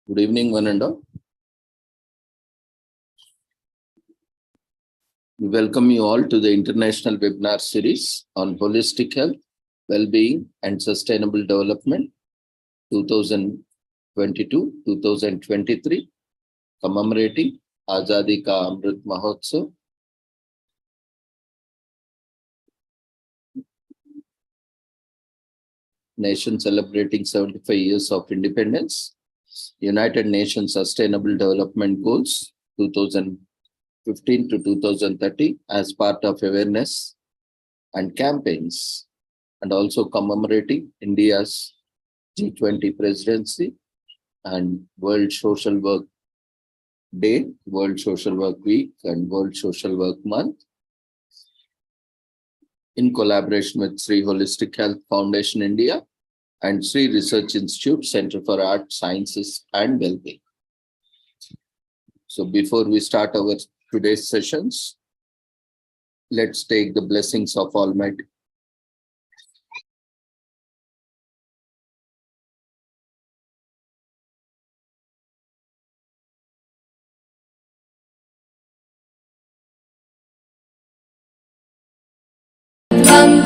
Good evening, one and all. We welcome you all to the international webinar series on holistic health, well-being and sustainable development 2022-2023, commemorating Azadi Ka Amrit Mahotsav. Nation celebrating 75 years of independence. United Nations Sustainable Development Goals 2015 to 2030 as part of awareness and campaigns, and also commemorating India's G20 presidency and World Social Work Day, World Social Work Week, and World Social Work Month, in collaboration with Sri Holistic Health Foundation India and Sri Research Institute Center for Art, Sciences and Wellbeing. So before we start our today's sessions, let's take the blessings of Almighty.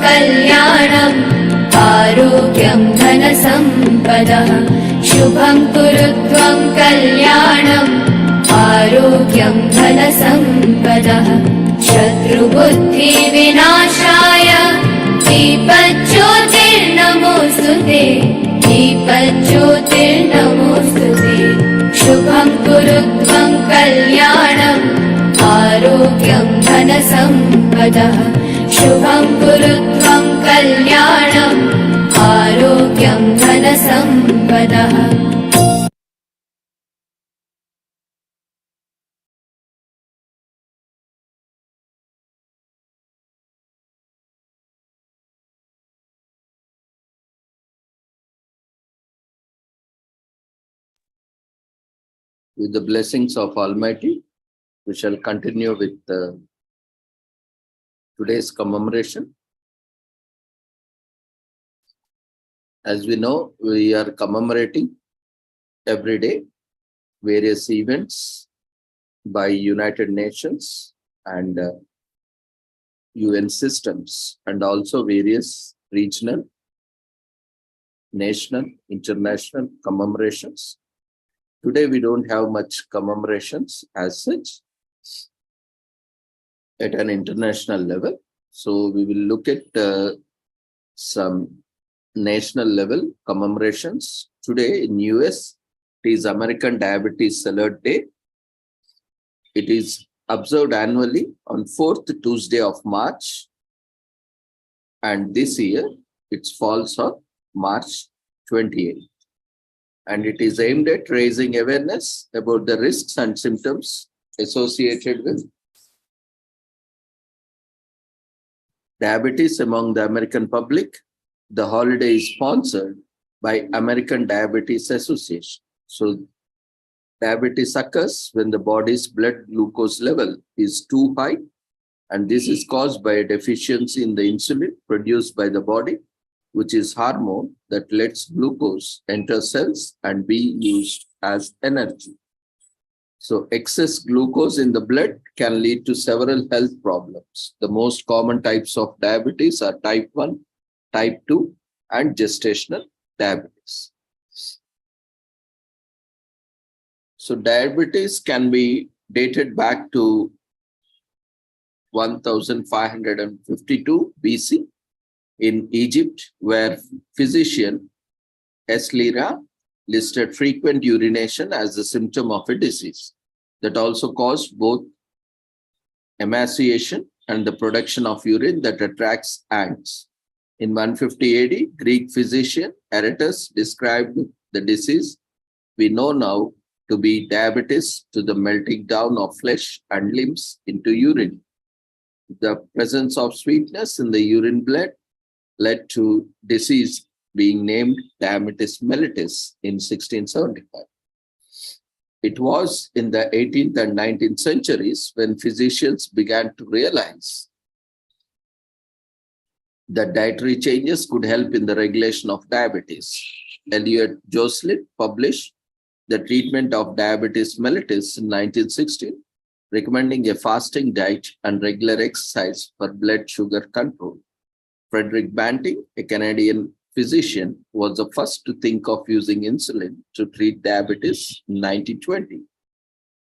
कल्याणं आरोग्यं धनसम्पदः शुभं कुरु त्वं कल्याणं आरोग्यं धनसम्पदः शत्रुबुद्धिविनाशाय दीपज्योतिर्नमोऽस्तुते दीपज्योतिर्नमोऽस्तुते शुभं कुरु त्वं कल्याणं आरोग्यं धनसम्पदः शुभं कुरु त्वं कल्याणं आरोग्यं धनसम्पदः. With the blessings of Almighty, we shall continue with today's commemoration. As we know, we are commemorating every day various events by United Nations and UN systems, and also various regional, national, international commemorations. Today, we don't have much commemorations as such at an international level. So we will look at some national level commemorations. Today in US, it is American Diabetes Alert Day. It is observed annually on 4th Tuesday of March. And this year, it falls on March 28th. And it is aimed at raising awareness about the risks and symptoms associated with diabetes among the American public. The holiday is sponsored by American Diabetes Association. So diabetes occurs when the body's blood glucose level is too high, and this is caused by a deficiency in the insulin produced by the body, which is hormone that lets glucose enter cells and be used as energy. So excess glucose in the blood can lead to several health problems. The most common types of diabetes are type 1, type 2, and gestational diabetes. So diabetes can be dated back to 1552 BC in Egypt, where physician Eslira listed frequent urination as a symptom of a disease that also caused both emaciation and the production of urine that attracts ants. In 150 AD, Greek physician Aratus described the disease we know now to be diabetes, to the melting down of flesh and limbs into urine. The presence of sweetness in the urine blood led to disease being named diabetes mellitus in 1675. It was in the 18th and 19th centuries when physicians began to realize that dietary changes could help in the regulation of diabetes. Elliot Joslin published the treatment of diabetes mellitus in 1916, recommending a fasting diet and regular exercise for blood sugar control. Frederick Banting, a Canadian physician, was the first to think of using insulin to treat diabetes in 1920.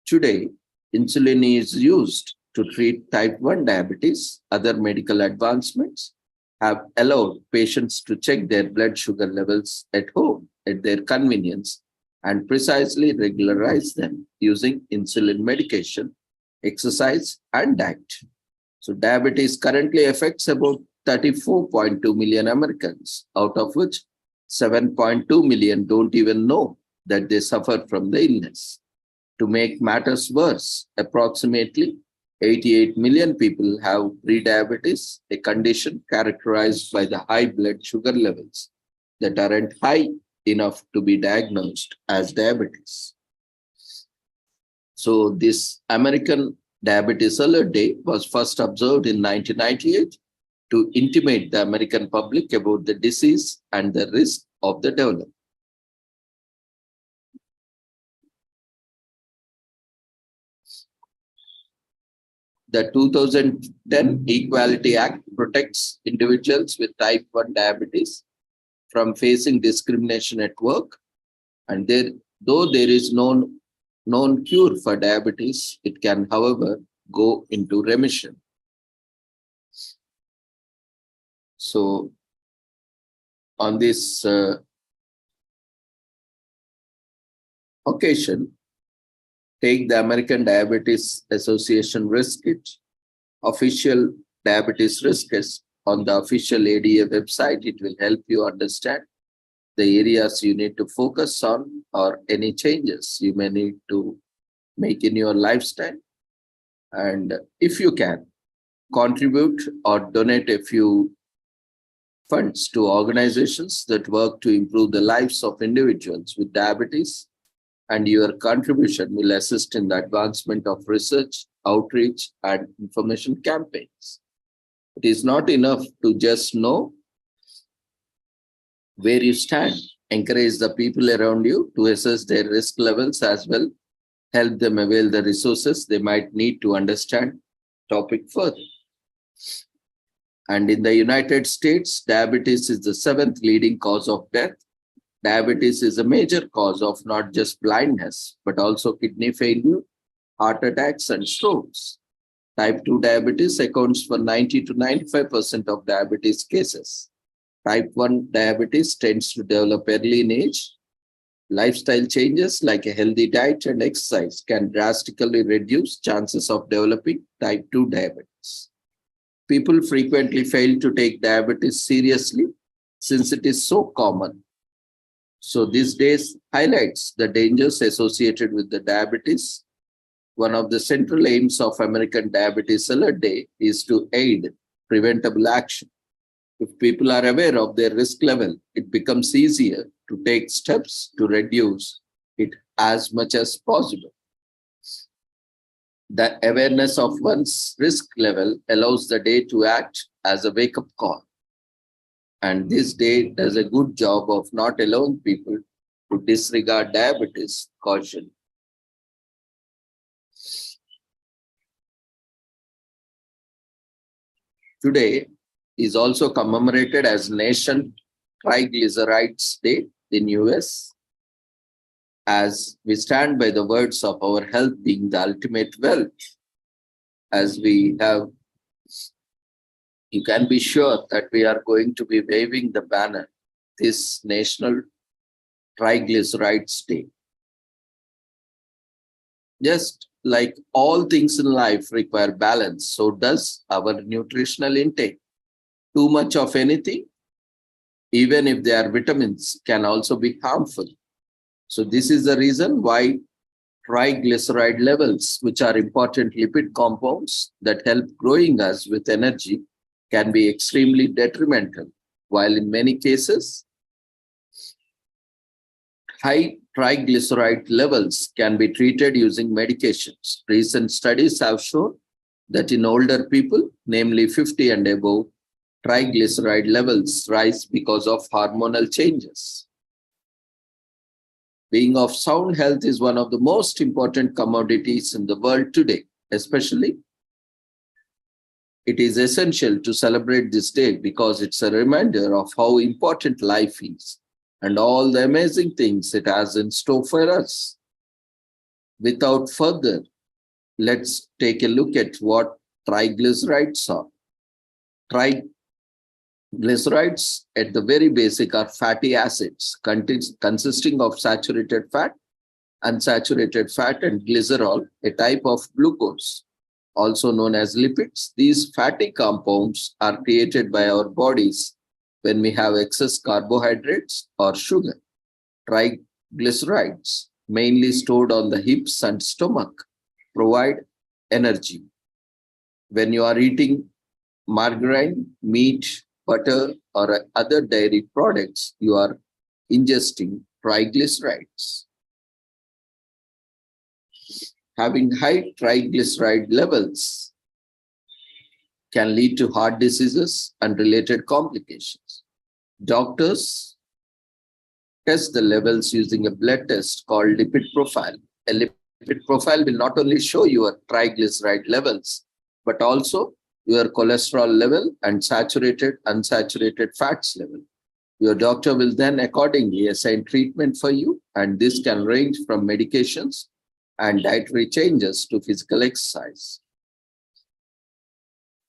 Today, insulin is used to treat type 1 diabetes. Other medical advancements have allowed patients to check their blood sugar levels at home at their convenience and precisely regularize them using insulin medication, exercise, and diet. So diabetes currently affects about 34.2 million Americans, out of which 7.2 million don't even know that they suffer from the illness. To make matters worse, approximately 88 million people have prediabetes, a condition characterized by the high blood sugar levels that aren't high enough to be diagnosed as diabetes. So this American Diabetes Alert Day was first observed in 1998 to intimate the American public about the disease and the risk of the development. The 2010 Equality Act protects individuals with type 1 diabetes from facing discrimination at work. And though there is no known cure for diabetes, it can, however, go into remission. So on this occasion, take the American Diabetes Association risk kit, official diabetes risk test on the official ADA website. It will help you understand the areas you need to focus on or any changes you may need to make in your lifestyle. And if you can, contribute or donate a few funds to organizations that work to improve the lives of individuals with diabetes, and your contribution will assist in the advancement of research, outreach, and information campaigns. It is not enough to just know where you stand. Encourage the people around you to assess their risk levels as well. Help them avail the resources they might need to understand the topic further. And in the United States, diabetes is the 7th leading cause of death. Diabetes is a major cause of not just blindness, but also kidney failure, heart attacks, and strokes. Type 2 diabetes accounts for 90 to 95% of diabetes cases. Type 1 diabetes tends to develop early in age. Lifestyle changes like a healthy diet and exercise can drastically reduce chances of developing type 2 diabetes. People frequently fail to take diabetes seriously since it is so common. So these days highlights the dangers associated with the diabetes. One of the central aims of American Diabetes Alert Day is to aid preventable action. If people are aware of their risk level, it becomes easier to take steps to reduce it as much as possible. The awareness of one's risk level allows the day to act as a wake-up call. And this day does a good job of not allowing people to disregard diabetes caution. Today is also commemorated as Nation Triglycerides Day in US, as we stand by the words of our health being the ultimate wealth. As we have, you can be sure that we are going to be waving the banner this National Triglycerides Day. Just like all things in life require balance, so does our nutritional intake. Too much of anything, even if they are vitamins, can also be harmful. So this is the reason why triglyceride levels, which are important lipid compounds that help growing us with energy, can be extremely detrimental, while in many cases, high triglyceride levels can be treated using medications. Recent studies have shown that in older people, namely 50 and above, triglyceride levels rise because of hormonal changes. Being of sound health is one of the most important commodities in the world today. Especially, it is essential to celebrate this day because it's a reminder of how important life is and all the amazing things it has in store for us. Without further, let's take a look at what triglycerides are. Triglycerides, at the very basic, are fatty acids consisting of saturated fat, unsaturated fat, and glycerol, a type of glucose, also known as lipids. These fatty compounds are created by our bodies when we have excess carbohydrates or sugar. Triglycerides, mainly stored on the hips and stomach, provide energy. When you are eating margarine, meat, butter, or other dairy products, you are ingesting triglycerides. Having high triglyceride levels can lead to heart diseases and related complications. Doctors test the levels using a blood test called lipid profile. A lipid profile will not only show your triglyceride levels, but also your cholesterol level and saturated, unsaturated fats level. Your doctor will then accordingly assign treatment for you, and this can range from medications and dietary changes to physical exercise.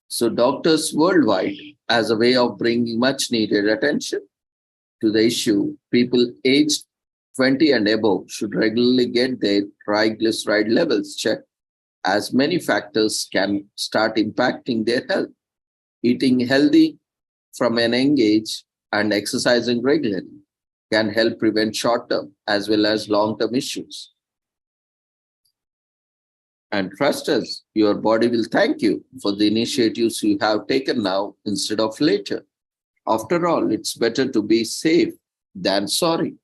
So doctors worldwide, as a way of bringing much needed attention to the issue, people aged 20 and above should regularly get their triglyceride levels checked, as many factors can start impacting their health. Eating healthy from an young age and exercising regularly can help prevent short-term as well as long-term issues. And trust us, your body will thank you for the initiatives you have taken now instead of later. After all, it's better to be safe than sorry.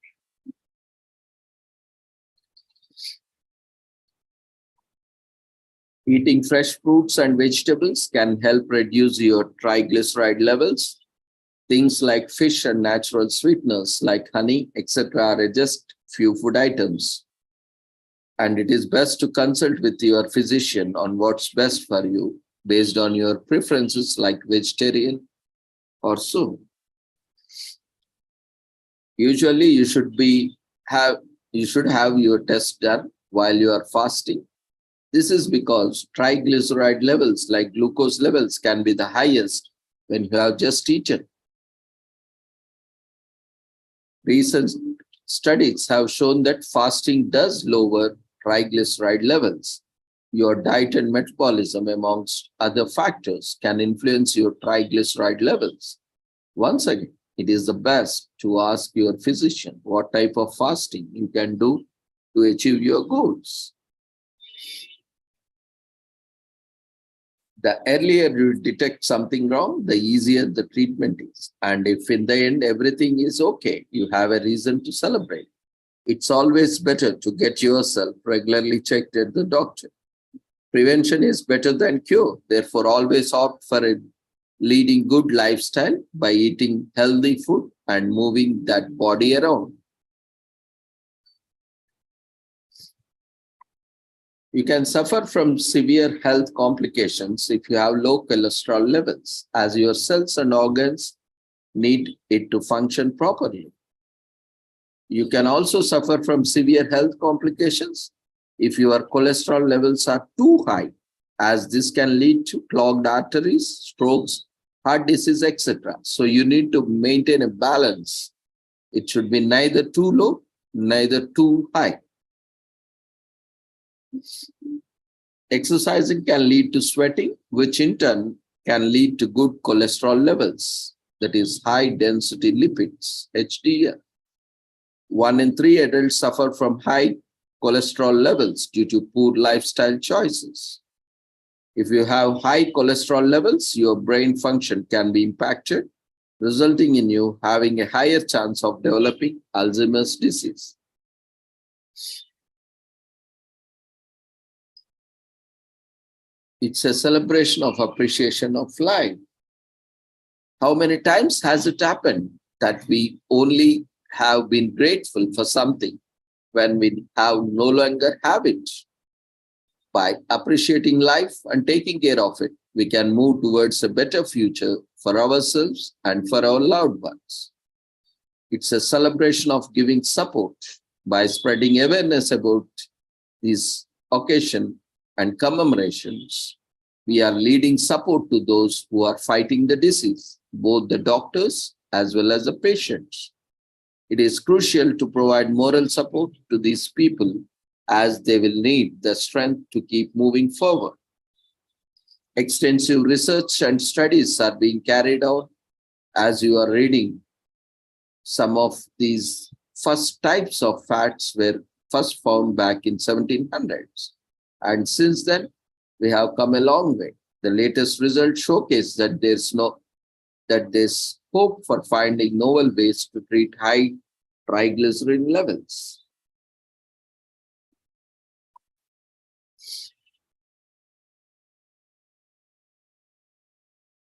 Eating fresh fruits and vegetables can help reduce your triglyceride levels. Things like fish and natural sweeteners like honey, etc. are just few food items. And it is best to consult with your physician on what's best for you based on your preferences like vegetarian or so. Usually you should have your test done while you are fasting. This is because triglyceride levels, like glucose levels, can be the highest when you have just eaten. Recent studies have shown that fasting does lower triglyceride levels. Your diet and metabolism, amongst other factors, can influence your triglyceride levels. Once again, it is the best to ask your physician what type of fasting you can do to achieve your goals. The earlier you detect something wrong, the easier the treatment is. And if in the end everything is okay, you have a reason to celebrate. It's always better to get yourself regularly checked at the doctor. Prevention is better than cure. Therefore, always opt for a leading good lifestyle by eating healthy food and moving that body around. You can suffer from severe health complications if you have low cholesterol levels, as your cells and organs need it to function properly. You can also suffer from severe health complications if your cholesterol levels are too high, as this can lead to clogged arteries, strokes, heart disease, etc. So you need to maintain a balance. It should be neither too low, neither too high. Exercising can lead to sweating, which in turn can lead to good cholesterol levels, that is high density lipids, HDL. 1 in 3 adults suffer from high cholesterol levels due to poor lifestyle choices. If you have high cholesterol levels, your brain function can be impacted, resulting in you having a higher chance of developing Alzheimer's disease. It's a celebration of appreciation of life. How many times has it happened that we only have been grateful for something when we no longer have it. By appreciating life and taking care of it, we can move towards a better future for ourselves and for our loved ones. It's a celebration of giving support by spreading awareness about this occasion and commemorations. We are leading support to those who are fighting the disease, both the doctors as well as the patients. It is crucial to provide moral support to these people as they will need the strength to keep moving forward. Extensive research and studies are being carried out as you are reading. Some of these first types of fats were first found back in 1700s. And since then, we have come a long way. The latest results showcase that there's hope for finding novel ways to treat high triglyceride levels.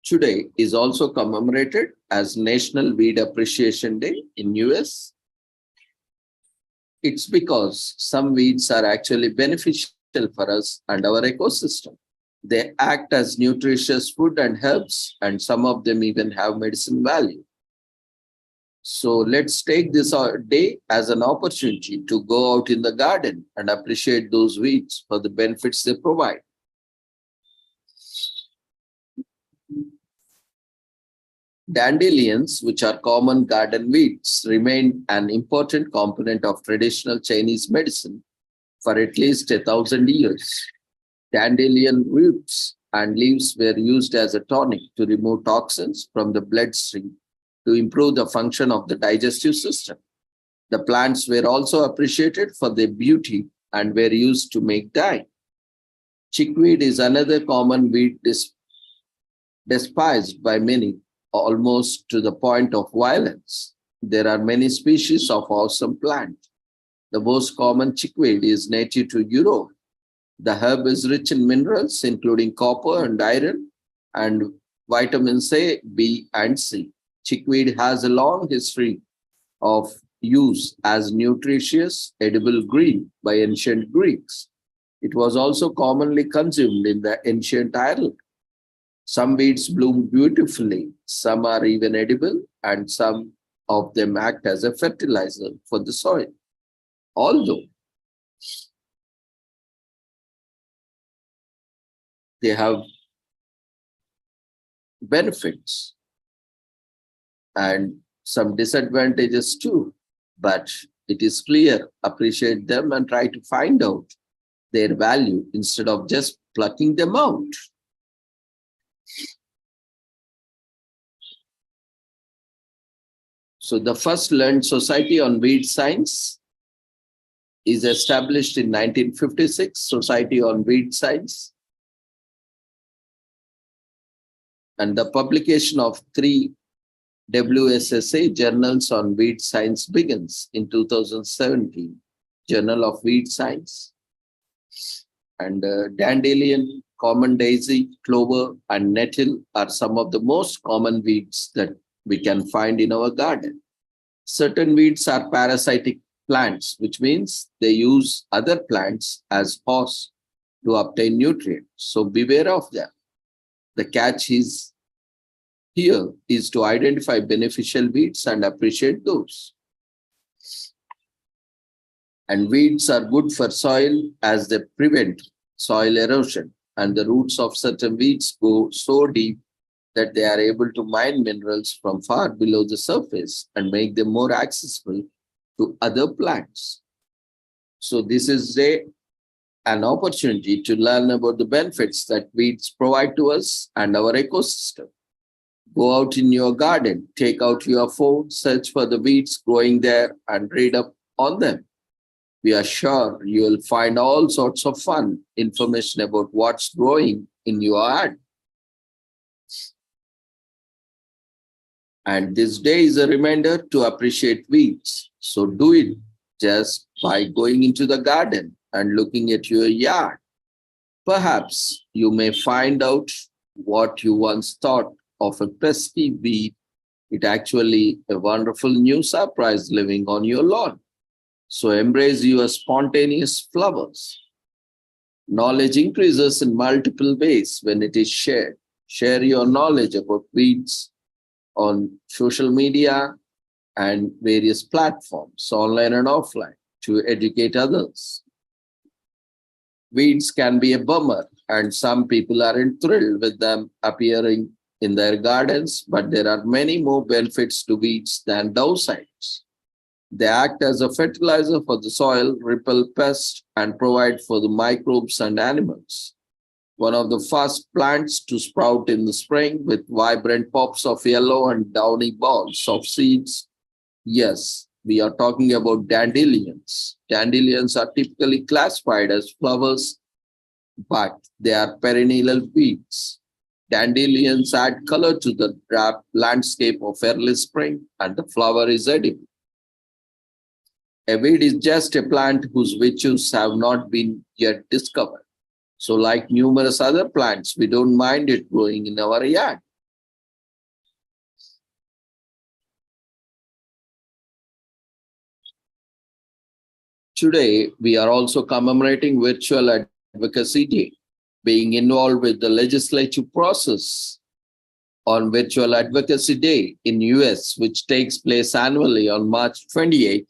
Today is also commemorated as National Weed Appreciation Day in US. It's because some weeds are actually beneficial for us and our ecosystem. They act as nutritious food and herbs, and some of them even have medicine value. So let's take this day as an opportunity to go out in the garden and appreciate those weeds for the benefits they provide. Dandelions, which are common garden weeds, remain an important component of traditional Chinese medicine for at least 1,000 years. Dandelion roots and leaves were used as a tonic to remove toxins from the bloodstream to improve the function of the digestive system. The plants were also appreciated for their beauty and were used to make dye. Chickweed is another common weed despised by many, almost to the point of violence. There are many species of awesome plant. The most common chickweed is native to Europe. The herb is rich in minerals, including copper and iron, and vitamins A, B, and C. Chickweed has a long history of use as nutritious edible green by ancient Greeks. It was also commonly consumed in the ancient Ireland. Some weeds bloom beautifully, some are even edible, and some of them act as a fertilizer for the soil. Although they have benefits and some disadvantages too, but it is clear, appreciate them and try to find out their value instead of just plucking them out. So the first learned society on weed science is established in 1956, Society on Weed Science. And the publication of 3 WSSA journals on weed science begins in 2017, Journal of Weed Science. And dandelion, common daisy, clover, and nettle are some of the most common weeds that we can find in our garden. Certain weeds are parasitic plants, which means they use other plants as hosts to obtain nutrients. So beware of them. The catch is here is to identify beneficial weeds and appreciate those. And weeds are good for soil as they prevent soil erosion, and the roots of certain weeds go so deep that they are able to mine minerals from far below the surface and make them more accessible to other plants. So this is an opportunity to learn about the benefits that weeds provide to us and our ecosystem. Go out in your garden, take out your phone, search for the weeds growing there and read up on them. We are sure you will find all sorts of fun information about what's growing in your garden. And this day is a reminder to appreciate weeds. So do it just by going into the garden and looking at your yard. Perhaps you may find out what you once thought of a pesky weed. It's actually a wonderful new surprise living on your lawn. So embrace your spontaneous flowers. Knowledge increases in multiple ways when it is shared. Share your knowledge about weeds on social media and various platforms, online and offline, to educate others. Weeds can be a bummer, and some people aren't thrilled with them appearing in their gardens, but there are many more benefits to weeds than downsides. They act as a fertilizer for the soil, repel pests, and provide for the microbes and animals. One of the first plants to sprout in the spring with vibrant pops of yellow and downy balls of seeds. Yes, we are talking about dandelions. Dandelions are typically classified as flowers, but they are perennial weeds. Dandelions add color to the drab landscape of early spring, and the flower is edible. A weed is just a plant whose virtues have not been yet discovered. So, like numerous other plants, we don't mind it growing in our yard. Today, we are also commemorating Virtual Advocacy Day, being involved with the legislative process on Virtual Advocacy Day in US, which takes place annually on March 28th,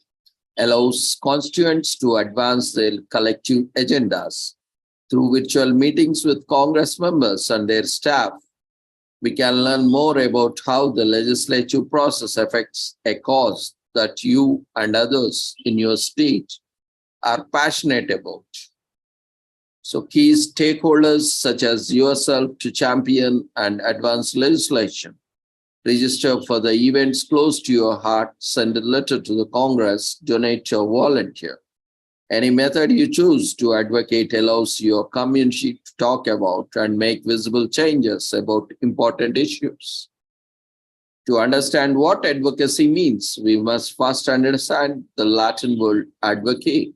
allows constituents to advance their collective agendas. Through virtual meetings with Congress members and their staff, we can learn more about how the legislative process affects a cause that you and others in your state are passionate about. So key stakeholders such as yourself to champion and advance legislation. Register for the events close to your heart, send a letter to the Congress, donate or volunteer. Any method you choose to advocate allows your community to talk about and make visible changes about important issues. To understand what advocacy means, we must first understand the Latin word advocate,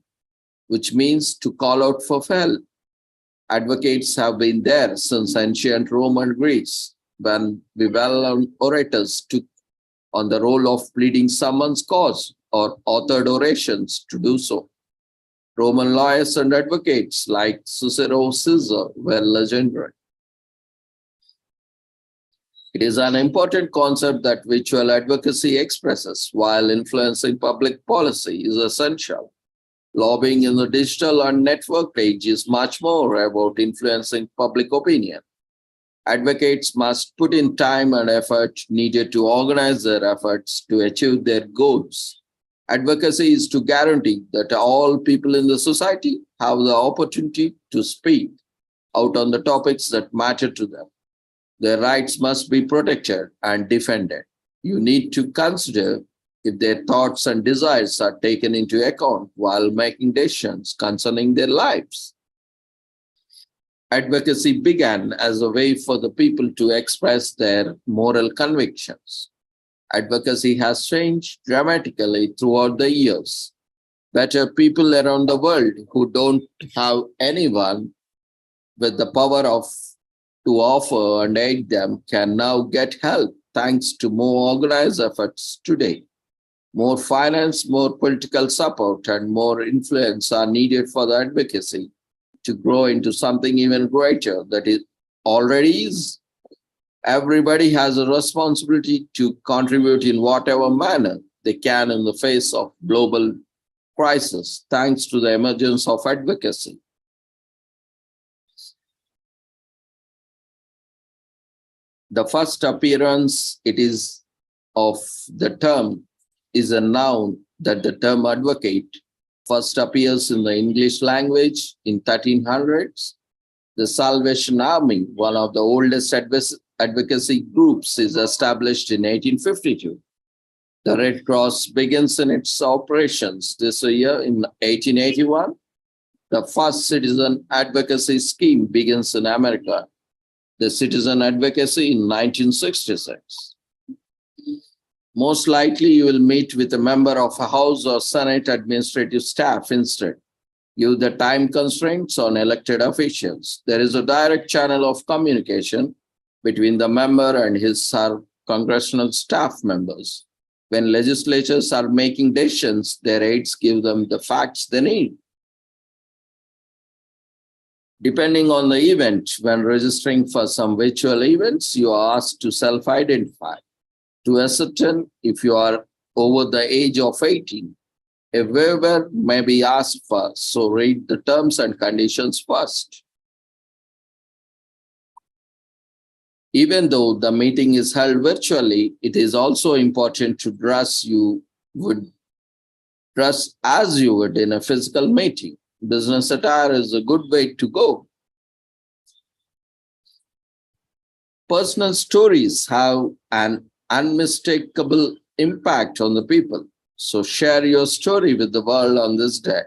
which means to call out for help. Advocates have been there since ancient Rome and Greece, when the well-known orators took on the role of pleading someone's cause or authored orations to do so. Roman lawyers and advocates like Cicero Caesar were legendary. It is an important concept that virtual advocacy expresses while influencing public policy is essential. Lobbying in the digital and network age is much more about influencing public opinion. Advocates must put in time and effort needed to organize their efforts to achieve their goals. Advocacy is to guarantee that all people in the society have the opportunity to speak out on the topics that matter to them. Their rights must be protected and defended. You need to consider if their thoughts and desires are taken into account while making decisions concerning their lives. Advocacy began as a way for the people to express their moral convictions. Advocacy has changed dramatically throughout the years. Better people around the world who don't have anyone with the power to offer and aid them can now get help thanks to more organized efforts today. More finance, more political support, and more influence are needed for the advocacy to grow into something even greater that it already is. Everybody has a responsibility to contribute in whatever manner they can in the face of global crisis, thanks to the emergence of advocacy. The first appearance of the term is a noun that the term advocate first appears in the English language in 1300s. The Salvation Army, one of the oldest advocacy groups, is established in 1852. The Red Cross begins in its operations this year in 1881. The first citizen advocacy scheme begins in America, the Citizen Advocacy in 1966. Most likely, you will meet with a member of a House or Senate administrative staff instead. Due to the time constraints on elected officials, there is a direct channel of communication between the member and his congressional staff members. When legislatures are making decisions, their aides give them the facts they need. Depending on the event, when registering for some virtual events, you are asked to self-identify. To ascertain if you are over the age of 18, a waiver may be asked for, so read the terms and conditions first. Even though the meeting is held virtually, it is also important to dress as you would in a physical meeting. Business attire is a good way to go. Personal stories have an unmistakable impact on the people. So share your story with the world on this day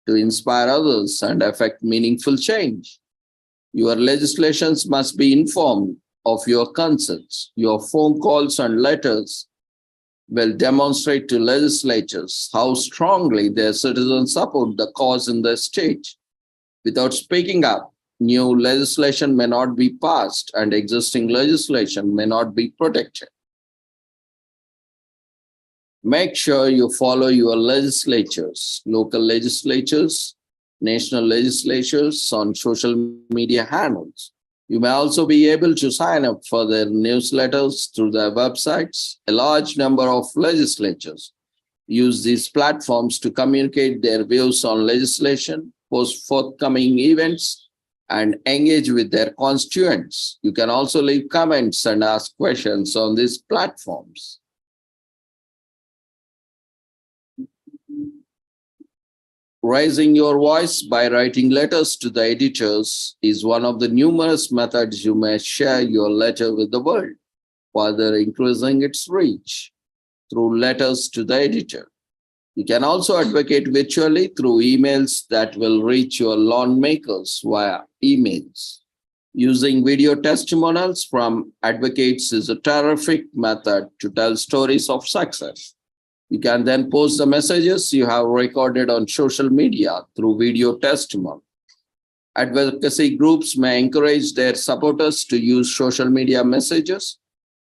to inspire others and affect meaningful change. Your legislations must be informed of your concerns. Your phone calls and letters will demonstrate to legislatures how strongly their citizens support the cause in their state. Without speaking up, new legislation may not be passed and existing legislation may not be protected. Make sure you follow your legislatures, local legislatures, national legislatures on social media handles. You may also be able to sign up for their newsletters through their websites. A large number of legislatures use these platforms to communicate their views on legislation, post forthcoming events, and engage with their constituents. You can also leave comments and ask questions on these platforms. Raising your voice by writing letters to the editors is one of the numerous methods you may share your letter with the world, further increasing its reach through letters to the editor. You can also advocate virtually through emails that will reach your lawmakers via emails. Using video testimonials from advocates is a terrific method to tell stories of success. You can then post the messages you have recorded on social media through video testimony. Advocacy groups may encourage their supporters to use social media messages,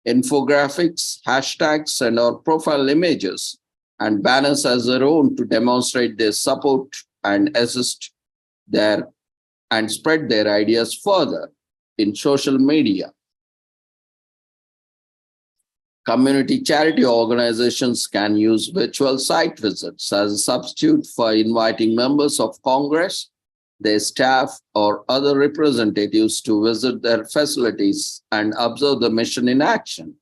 infographics, hashtags, and/or profile images and banners as their own to demonstrate their support and assist their and spread their ideas further in social media. Community charity organizations can use virtual site visits as a substitute for inviting members of Congress, their staff, or other representatives to visit their facilities and observe the mission in action.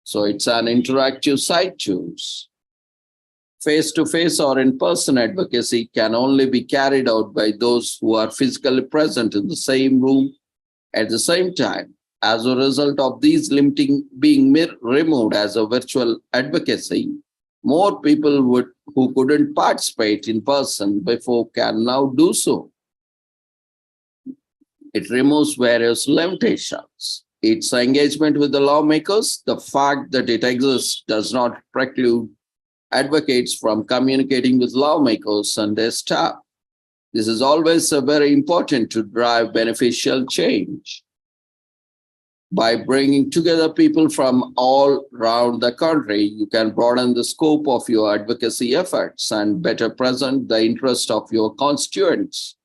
So it's an interactive site tools. Face-to-face or in-person advocacy can only be carried out by those who are physically present in the same room at the same time. As a result of these limiting being removed as a virtual advocacy, more people who couldn't participate in person before can now do so. It removes various limitations. Its engagement with the lawmakers, the fact that it exists does not preclude advocates from communicating with lawmakers and their staff. This is always very important to drive beneficial change. By bringing together people from all around the country, you can broaden the scope of your advocacy efforts and better present the interest of your constituents.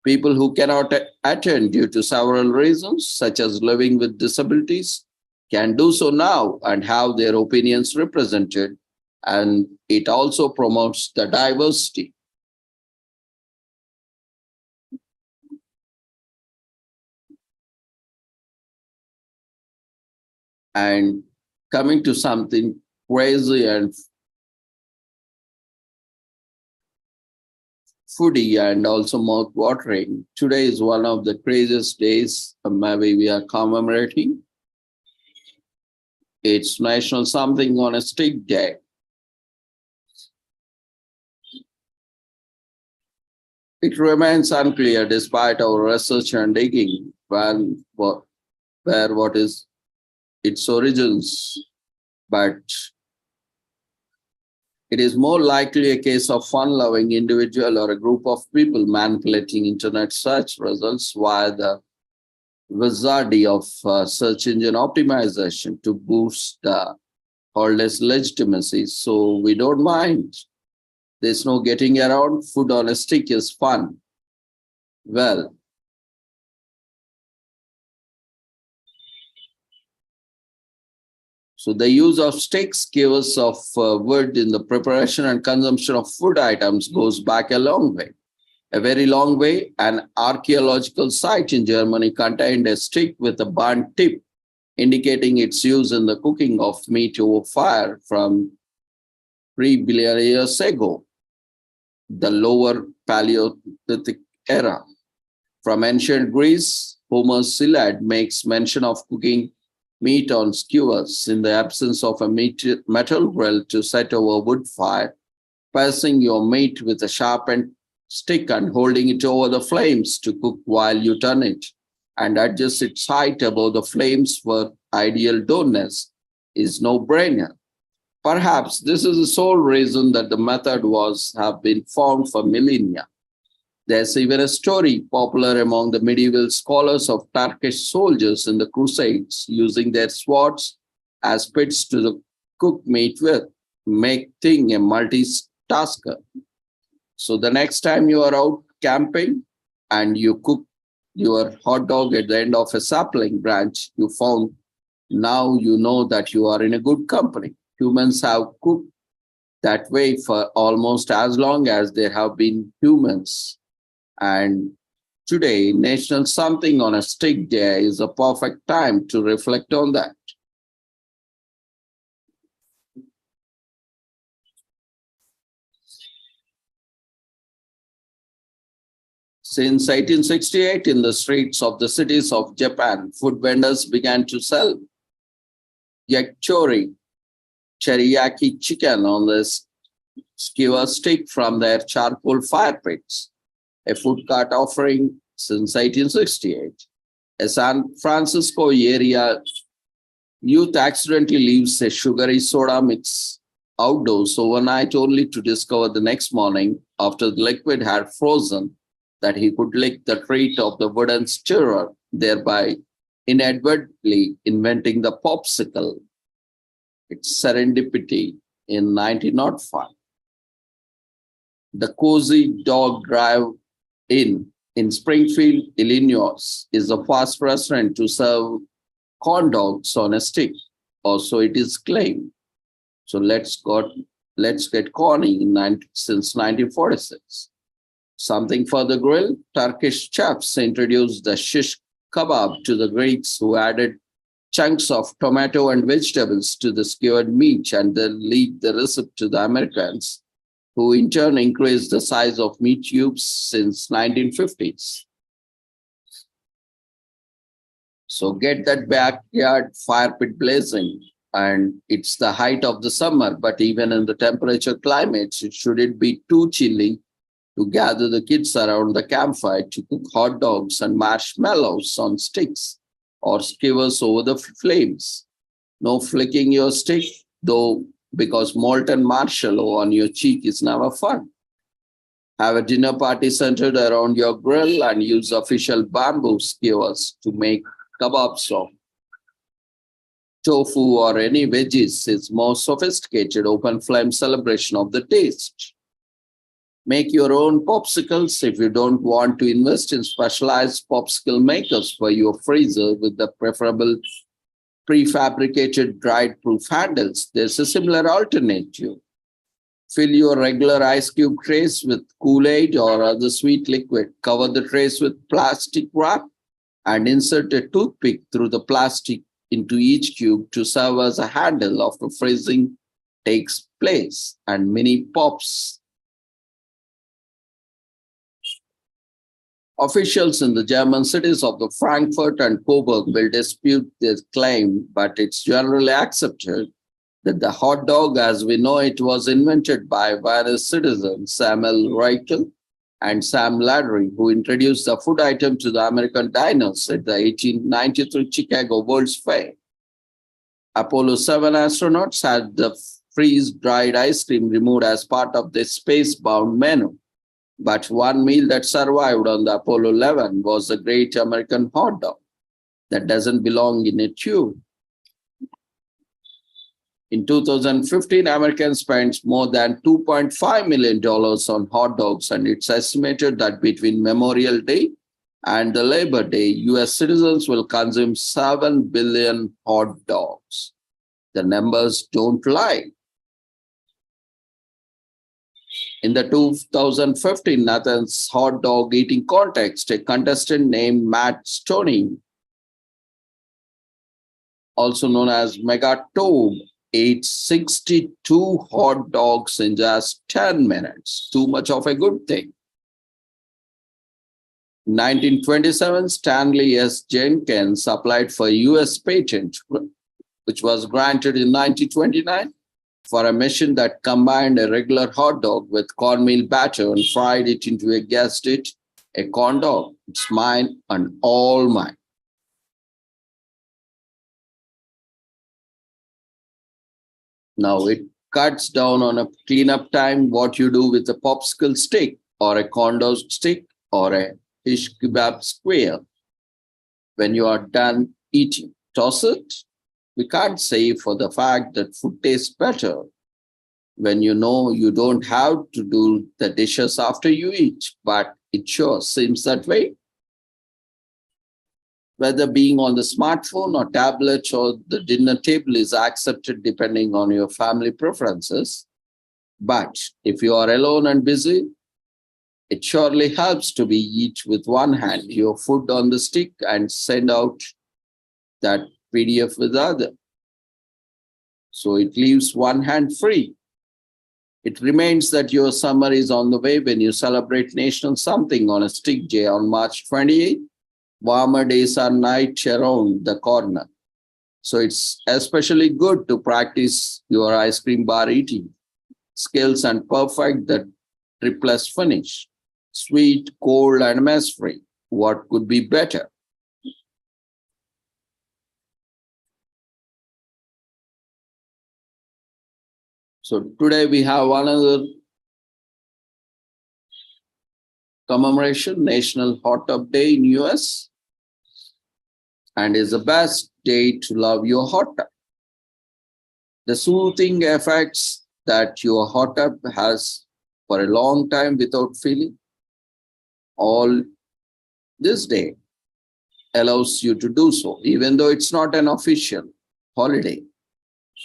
People who cannot attend due to several reasons, such as living with disabilities, can do so now and have their opinions represented, and it also promotes the diversity. And coming to something crazy and foodie and also mouth-watering, today is one of the craziest days maybe we are commemorating. It's National Something on a Stick Day. It remains unclear, despite our research and digging, what is its origins, but it is more likely a case of fun-loving individual or a group of people manipulating internet search results via the wizardry of search engine optimization to boost the holidays legitimacy, so we don't mind. There's no getting around. Food on a stick is fun. Well, so the use of sticks, skewers of wood in the preparation and consumption of food items goes back a long way. A very long way. An archaeological site in Germany contained a stick with a burnt tip, indicating its use in the cooking of meat over fire from 3 billion years ago, the lower Paleolithic era. From ancient Greece, Homer's Iliad makes mention of cooking meat on skewers in the absence of a metal grill to set over wood fire, passing your meat with a sharpened stick and holding it over the flames to cook while you turn it and adjust its height above the flames for ideal doneness is no-brainer. Perhaps this is the sole reason that the method have been found for millennia. There's even a story popular among the medieval scholars of Turkish soldiers in the Crusades using their swords as pits to cook meat with, making a multitasker. So the next time you are out camping and you cook your hot dog at the end of a sapling branch you found, now you know that you are in a good company. Humans have cooked that way for almost as long as there have been humans. And today, National Something on a Stick Day is a perfect time to reflect on that. Since 1868, in the streets of the cities of Japan, food vendors began to sell yakitori, teriyaki chicken on the skewer stick from their charcoal fire pits, a food cart offering since 1868. A San Francisco area youth accidentally leaves a sugary soda mix outdoors overnight only to discover the next morning, after the liquid had frozen, that he could lick the treat of the wooden stirrer, thereby inadvertently inventing the popsicle. Its serendipity in 1905. The Cozy Dog Drive-In in Springfield, Illinois, is a fast restaurant to serve corn dogs on a stick, or so it is claimed. So let's get corny since 1946. Something for the grill. Turkish chefs introduced the shish kebab to the Greeks, who added chunks of tomato and vegetables to the skewered meat and then leaked the recipe to the Americans, who in turn increased the size of meat cubes since 1950s. So get that backyard fire pit blazing, and it's the height of the summer, but even in the temperature climates, should it be too chilly to gather the kids around the campfire to cook hot dogs and marshmallows on sticks or skewers over the flames. No flicking your stick, though, because molten marshmallow on your cheek is never fun. Have a dinner party centered around your grill and use official bamboo skewers to make kebabs of tofu or any veggies. Is more sophisticated open flame celebration of the taste. Make your own popsicles if you don't want to invest in specialized popsicle makers for your freezer with the preferable prefabricated dried proof handles. There's a similar alternative. Fill your regular ice cube trays with Kool-Aid or other sweet liquid. Cover the trays with plastic wrap and insert a toothpick through the plastic into each cube to serve as a handle after freezing takes place. And mini pops. Officials in the German cities of the Frankfurt and Coburg will dispute this claim, but it's generally accepted that the hot dog as we know it was invented by various citizens, Samuel Reichel and Sam Ladry, who introduced the food item to the American diners at the 1893 Chicago World's Fair. Apollo 7 astronauts had the freeze-dried ice cream removed as part of their space-bound menu. But one meal that survived on the Apollo 11 was the great American hot dog that doesn't belong in a tube. In 2015, Americans spent more than $2.5 million on hot dogs, and it's estimated that between Memorial Day and the Labor Day, US citizens will consume 7 billion hot dogs. The numbers don't lie. In the 2015 Nathan's hot dog eating contest, a contestant named Matt Stoney, also known as Megatoad, ate 62 hot dogs in just 10 minutes. Too much of a good thing. In 1927, Stanley S. Jenkins applied for a US patent, which was granted in 1929, for a machine that combined a regular hot dog with cornmeal batter and fried it into a guessed it, a corn dog. It's mine and all mine. Now it cuts down on a cleanup time, what you do with a popsicle stick or a corn dog stick or a fish kebab square. When you are done eating, toss it. We can't say for the fact that food tastes better when you know you don't have to do the dishes after you eat, but it sure seems that way. Whether being on the smartphone or tablet or the dinner table is accepted depending on your family preferences. But if you are alone and busy, it surely helps to be eat with one hand your food on the stick and send out that PDF with the other. So it leaves one hand free. It remains that your summer is on the way when you celebrate National Something on a Stick Day on March 28th. Warmer days are night around the corner. So it's especially good to practice your ice cream bar eating skills and perfect the triplets finish. Sweet, cold, and mess-free. What could be better? So today we have another commemoration, National Hot Tub Day in US, and is the best day to love your hot tub. The soothing effects that your hot tub has for a long time without feeling, all this day allows you to do so, even though it's not an official holiday,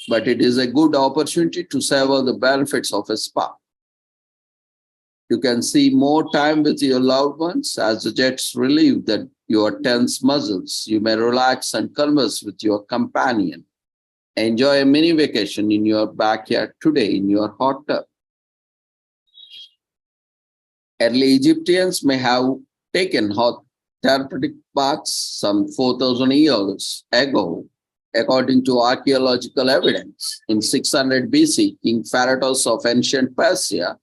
but it is a good opportunity to savor the benefits of a spa. You can see more time with your loved ones as the jets relieve your tense muscles. You may relax and converse with your companion. Enjoy a mini vacation in your backyard today in your hot tub. Early Egyptians may have taken hot therapeutic baths some 4,000 years ago, according to archaeological evidence. In 600 BC, King Pharos of ancient Persia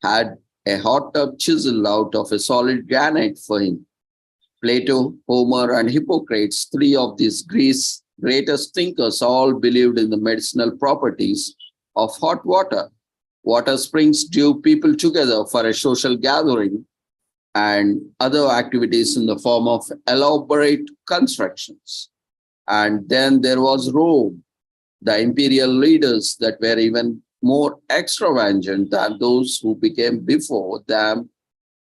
had a hot tub chiseled out of a solid granite for him. Plato, Homer, and Hippocrates, three of these Greece's greatest thinkers, all believed in the medicinal properties of hot water. Water springs drew people together for a social gathering and other activities in the form of elaborate constructions. And then there was Rome, the imperial leaders that were even more extravagant than those who became before them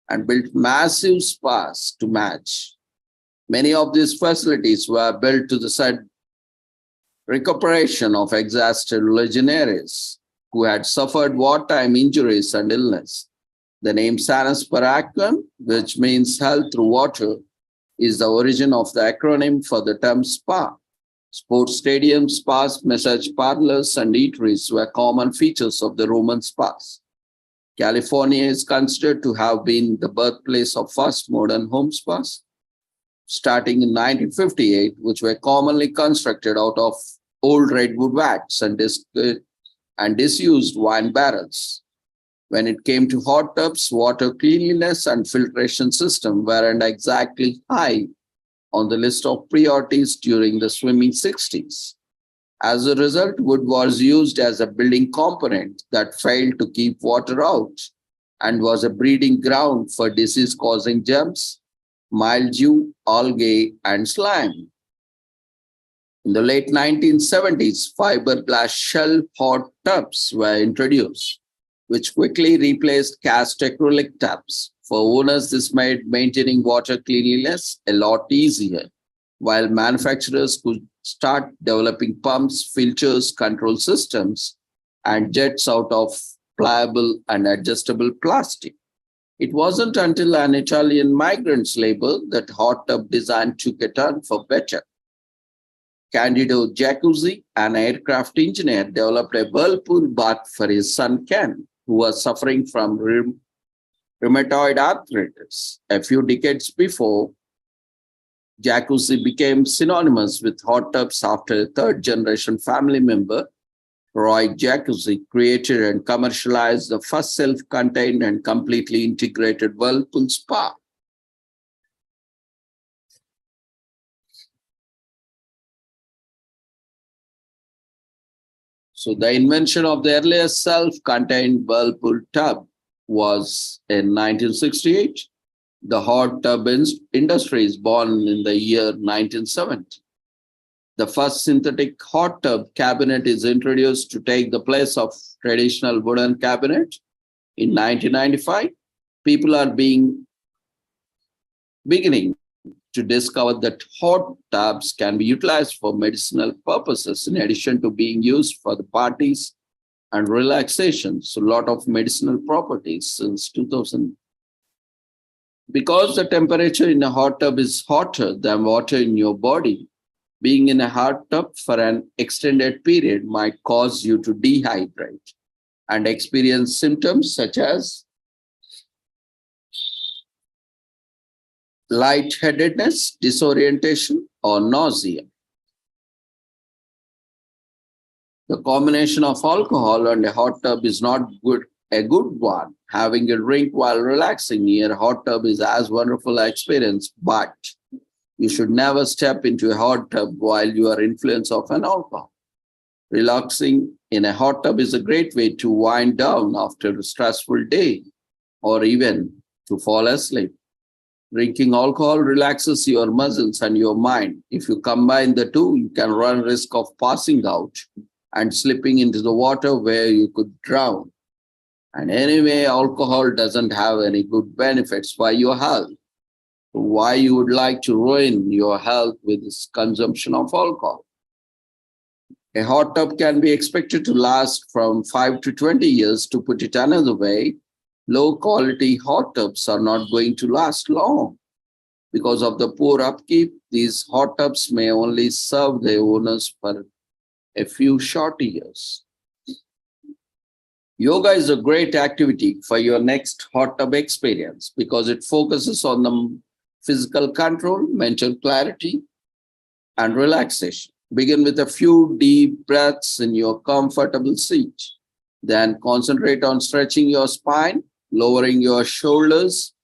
and built massive spas to match. Many of these facilities were built to the said recuperation of exhausted legionaries who had suffered wartime injuries and illness. The name Sanus Paracon, which means health through water, is the origin of the acronym for the term spa. Sports stadiums, spas, massage parlors, and eateries were common features of the Roman spas. California is considered to have been the birthplace of first modern home spas, starting in 1958, which were commonly constructed out of old redwood vats and disused wine barrels. When it came to hot tubs, water cleanliness and filtration system weren't exactly high on the list of priorities during the swimming 60s. As a result, wood was used as a building component that failed to keep water out and was a breeding ground for disease-causing germs, mildew, algae, and slime. In the late 1970s, fiberglass shell hot tubs were introduced, which quickly replaced cast acrylic tubs. For owners, this made maintaining water cleanliness a lot easier, while manufacturers could start developing pumps, filters, control systems, and jets out of pliable and adjustable plastic. It wasn't until an Italian migrant's labor that hot tub design took a turn for better. Candido Jacuzzi, an aircraft engineer, developed a whirlpool bath for his son Ken, who was suffering from rheumatoid arthritis. A few decades before, jacuzzi became synonymous with hot tubs after a third generation family member, Roy Jacuzzi, created and commercialized the first self-contained and completely integrated whirlpool spa. So the invention of the earliest self-contained whirlpool tub was in 1968. The hot tub industry is born in the year 1970. The first synthetic hot tub cabinet is introduced to take the place of traditional wooden cabinet in 1995. People are beginning to discover that hot tubs can be utilized for medicinal purposes in addition to being used for the parties and relaxation. So a lot of medicinal properties since 2000. Because the temperature in a hot tub is hotter than water in your body, being in a hot tub for an extended period might cause you to dehydrate and experience symptoms such as lightheadedness, disorientation, or nausea. The combination of alcohol and a hot tub is not a good one. Having a drink while relaxing near a hot tub is as wonderful an experience, but you should never step into a hot tub while you are influenced of an alcohol. Relaxing in a hot tub is a great way to wind down after a stressful day or even to fall asleep. Drinking alcohol relaxes your muscles and your mind. If you combine the two, you can run risk of passing out and slipping into the water where you could drown. And anyway, alcohol doesn't have any good benefits for your health. Why you would like to ruin your health with this consumption of alcohol? A hot tub can be expected to last from 5 to 20 years. To put it another way, low quality hot tubs are not going to last long. Because of the poor upkeep, these hot tubs may only serve their owners for a few short years. Yoga is a great activity for your next hot tub experience because it focuses on the physical control, mental clarity, and relaxation. Begin with a few deep breaths in your comfortable seat. Then concentrate on stretching your spine, lowering your shoulders,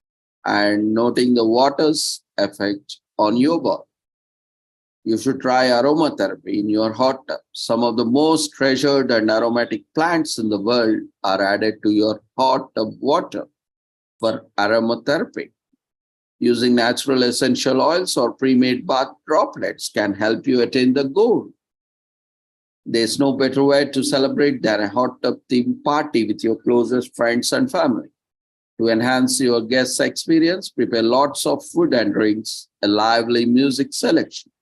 and noting the water's effect on your body. You should try aromatherapy in your hot tub. Some of the most treasured and aromatic plants in the world are added to your hot tub water for aromatherapy. Using natural essential oils or pre-made bath droplets can help you attain the goal. There's no better way to celebrate than a hot tub theme party with your closest friends and family. To enhance your guest experience, prepare lots of food and drinks, a lively music selection,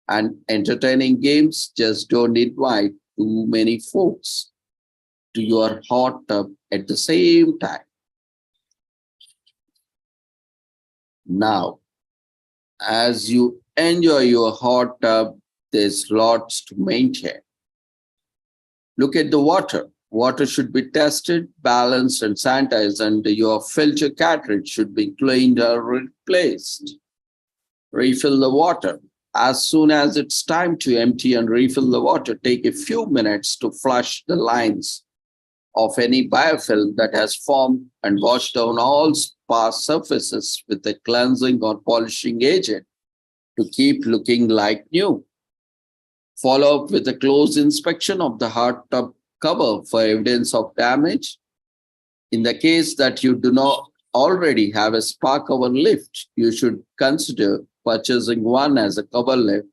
and entertaining games. Just don't invite too many folks to your hot tub at the same time. Now, as you enjoy your hot tub, there's lots to maintain. Look at the water. Water should be tested, balanced, and sanitized, and your filter cartridge should be cleaned or replaced. Refill the water. As soon as it's time to empty and refill the water, take a few minutes to flush the lines of any biofilm that has formed and wash down all spa surfaces with a cleansing or polishing agent to keep looking like new. Follow up with a close inspection of the hot tub cover for evidence of damage. In the case that you do not already have a spa cover lift, you should consider purchasing one as a cover lift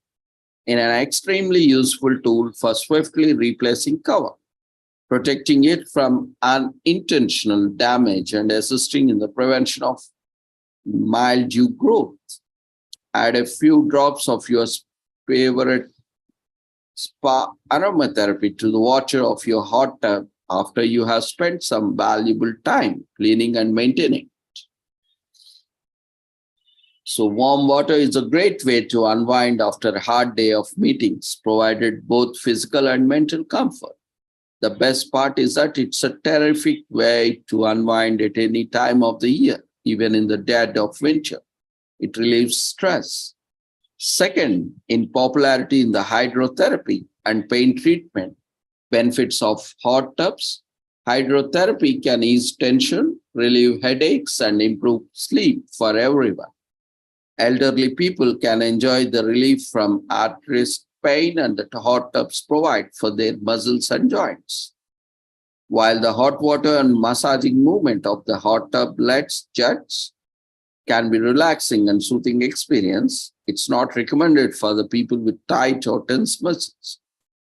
in an extremely useful tool for swiftly replacing cover, protecting it from unintentional damage and assisting in the prevention of mildew growth. Add a few drops of your favorite spa aromatherapy to the water of your hot tub after you have spent some valuable time cleaning and maintaining. So warm water is a great way to unwind after a hard day of meetings, provided both physical and mental comfort. The best part is that it's a terrific way to unwind at any time of the year, even in the dead of winter. It relieves stress. Second, in popularity in the hydrotherapy and pain treatment, benefits of hot tubs. Hydrotherapy can ease tension, relieve headaches, and improve sleep for everyone. Elderly people can enjoy the relief from arthritis pain and the hot tubs provide for their muscles and joints. While the hot water and massaging movement of the hot tub lets jets can be relaxing and soothing experience, it's not recommended for the people with tight or tense muscles.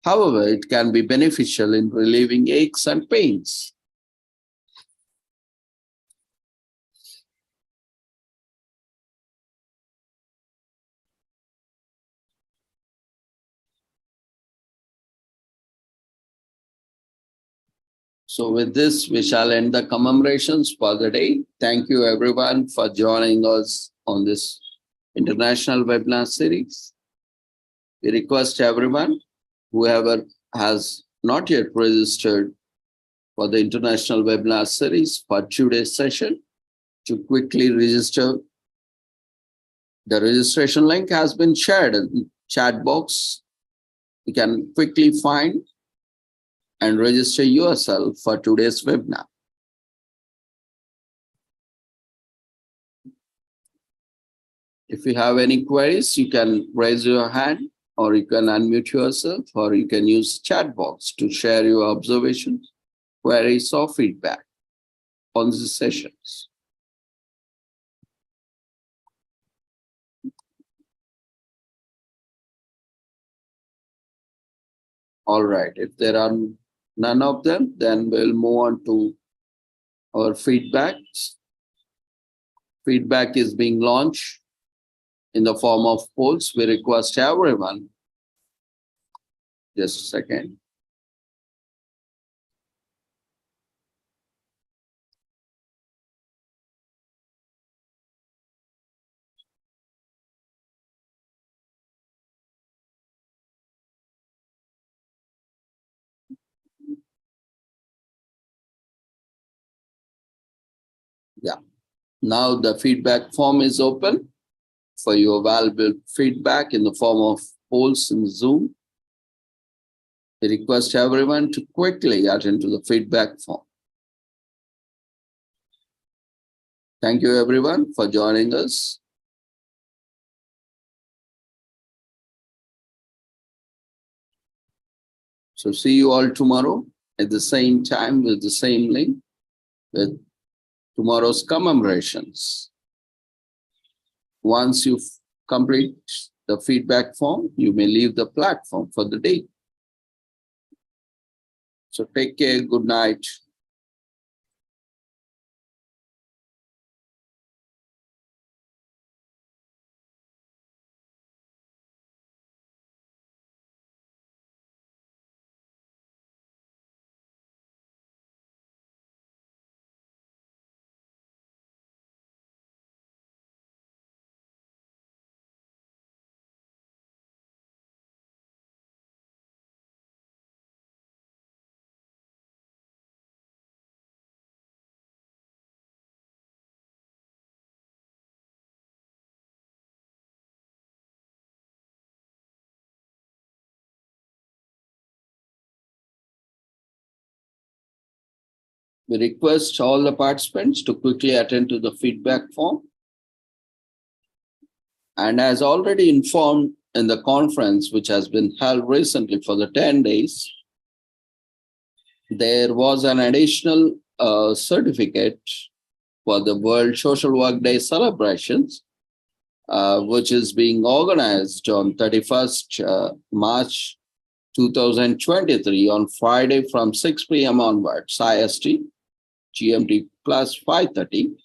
However, it can be beneficial in relieving aches and pains. So with this, we shall end the commemorations for the day. Thank you everyone for joining us on this international webinar series. We request everyone, whoever has not yet registered for the international webinar series for today's session, to quickly register. The registration link has been shared in the chat box. You can quickly find and register yourself for today's webinar. If you have any queries, you can raise your hand, or you can unmute yourself, or you can use chat box to share your observations, queries, or feedback on the sessions. All right, if there are none of them, then we'll move on to our feedbacks. Feedback is being launched in the form of polls. We request everyone, just a second. Yeah, now the feedback form is open for your valuable feedback in the form of polls in Zoom. We request everyone to quickly attend to the feedback form. Thank you everyone for joining us. So see you all tomorrow at the same time with the same link with tomorrow's commemorations. Once you complete the feedback form, you may leave the platform for the day. So take care. Good night. We request all the participants to quickly attend to the feedback form. And as already informed in the conference, which has been held recently for the 10 days, there was an additional certificate for the World Social Work Day celebrations. which is being organized on 31st March 2023 on Friday from 6 p.m. onwards, IST, GMT plus 5:30.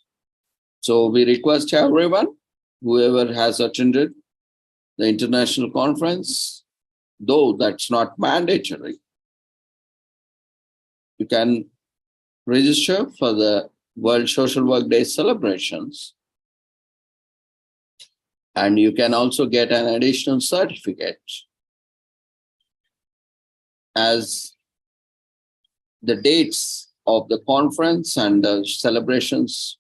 So we request everyone, whoever has attended the international conference, though that's not mandatory, you can register for the World Social Work Day celebrations. And you can also get an additional certificate as the dates of the conference and the celebrations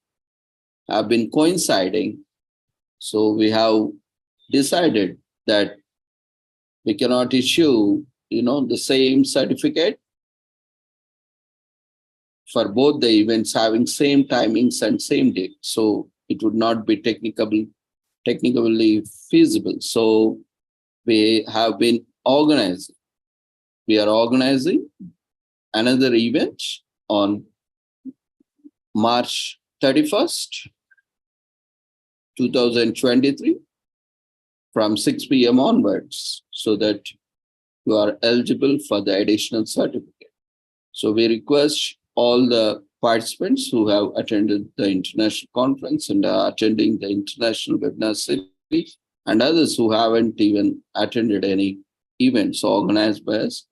have been coinciding. So we have decided that we cannot issue, the same certificate for both the events having same timings and same date. So it would not be technically feasible. So we have been organizing. We are organizing another event on March 31st, 2023 from 6 p.m. onwards so that you are eligible for the additional certificate. So we request all the participants who have attended the international conference and are attending the international webinar series and others who haven't even attended any events organized by us.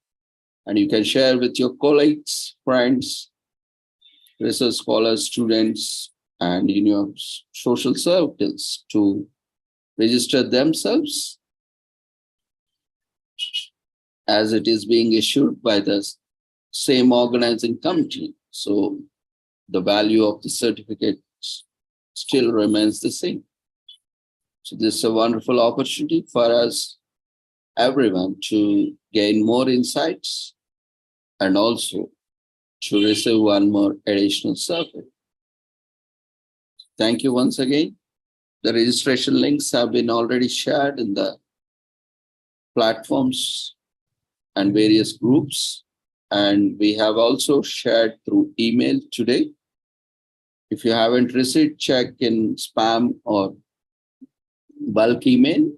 And you can share with your colleagues, friends, research scholars, students, and in your social circles to register themselves as it is being issued by the same organizing committee. So the value of the certificate still remains the same. So this is a wonderful opportunity for us, everyone, to gain more insights and also to receive one more additional survey. Thank you once again. The registration links have been already shared in the platforms and various groups. And we have also shared through email today. If you haven't received, check in spam or bulk email.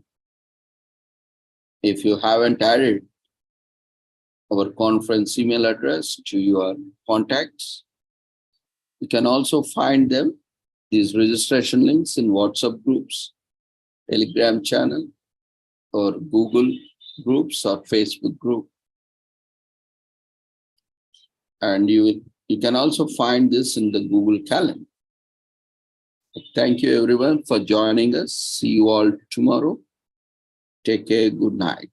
If you haven't added our conference email address to your contacts, you can also find them, these registration links, in WhatsApp groups, Telegram channel, or Google groups or Facebook group. And you can also find this in the Google Calendar. Thank you everyone for joining us. See you all tomorrow. Take care. Good night.